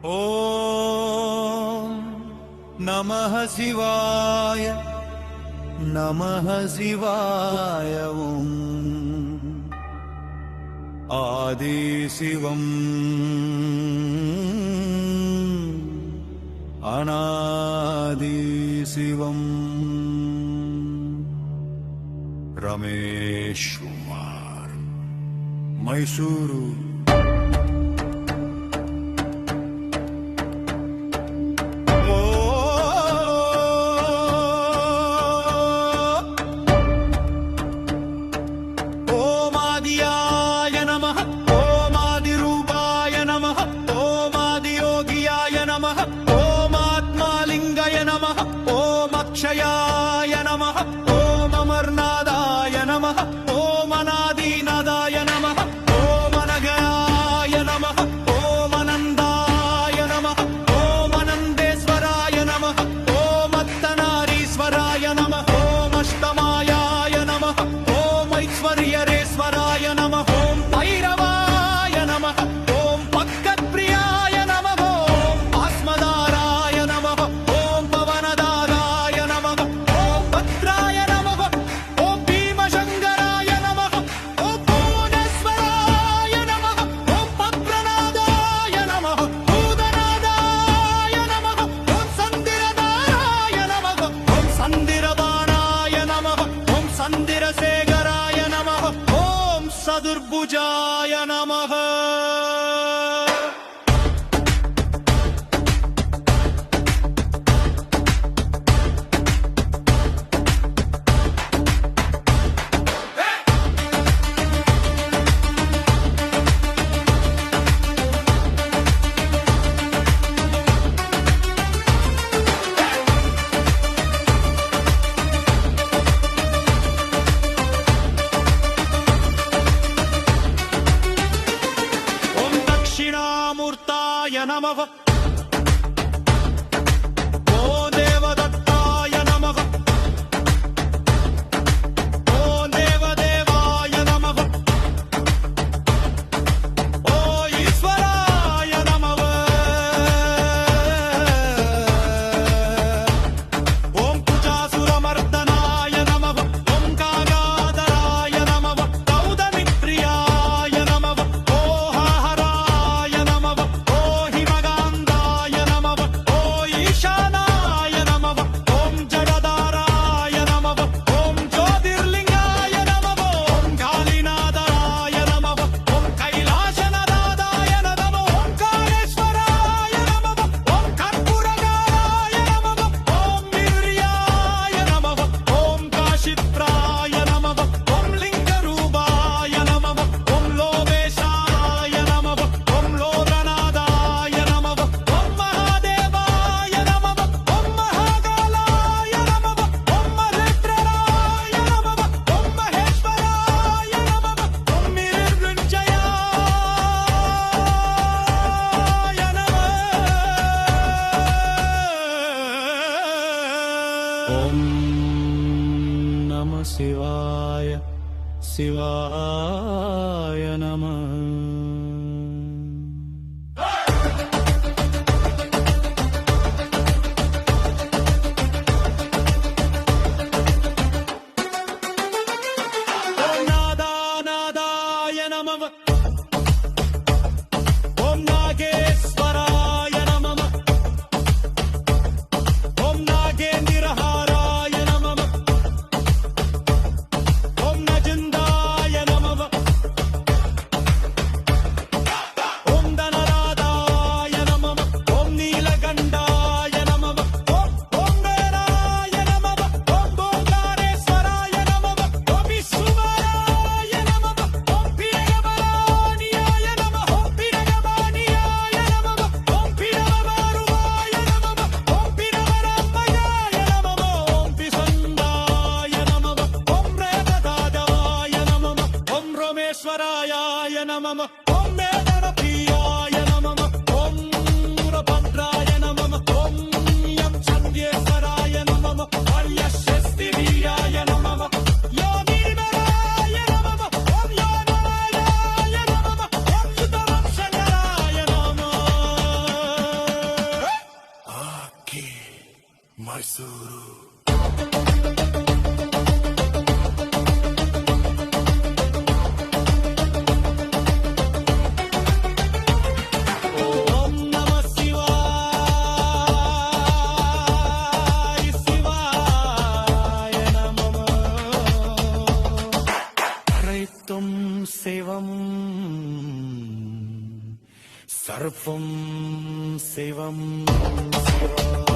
ఓం నమః శివాయ నమః శివాయ. ఓం ఆదిశివం అనాదిశివం. రమేష్ కుమార్, మైసూరు. అక్షయాయ నమః. ఓం అమర్నాథాయ నమః. ఓం అనాదినాథాయ నమః. ఓం అనగయాయ నమః. ఓం అనందాయ నమః. ఓం అనందేశ్వరాయ నమః. ఓం అత్తనారీశ్వరాయ నమః. ఓం అష్టమాయాయ నమః. ఓం ఐశ్వర్యరేశ్వరాయ నమః. ఓం భైరవాయ నమః. ఓం పక్కత్ప్రియాయ నమః. ఓం ఆస్మదారాయ నమః. ఓం పవనదా చతుర్భుజాయ నమః. దక్షిణామూర్తాయ నమః. ఓ దేవదత్తాయ నమః. ఓ దేవదేవాయ నమః. ఓ ఈశ్వరాయ నమః. ఓం కుజాసురమర్దనాయ నమః. ఓం కాగాధరాయ నమః. కౌదమిప్రియాయ నమః. ఓ ఓం నమః శివాయ శివాయ నమః. ఓం నాదానాదాయ నమః. ఓం నాగేశ్వరాయ నమః. ఓం నాగేంద్రహారాయ నమః. ఓం నజందాయ నమః. ఓం ధనరాధాయ నమః. ఓం నీలకంఠాయ నమః. ఓం వేరాయ నమః. ఓం ఓంకారేశ్వరాయ నమః. ఓం విశ్వరాయ నమః. ఓం పిరగమరానియాయ నమః. ఓం పిరగమానియాయ నమః. ఓం పిరగమారువాయ నమః. ఓం పిరగరమ్మయాయ నమః. ఓం పిసందాయ నమః. ఓం రేవదాదవాయ నమః. ఓం రోమేశ్వరాయ నమః. ఓం వేదనప్రియాయ నమః. ఓం మురభద్రాయ నమః. ఓం యం చంద్యేశ్వరాయ నమః. వాల్యశస్తివీర్యాయ నమః. యోగినిమరాయ నమః. ఓం యోనాయ నమః. ఓం యుతవంశకరాయ నమః. सर्वं शिवं शिवा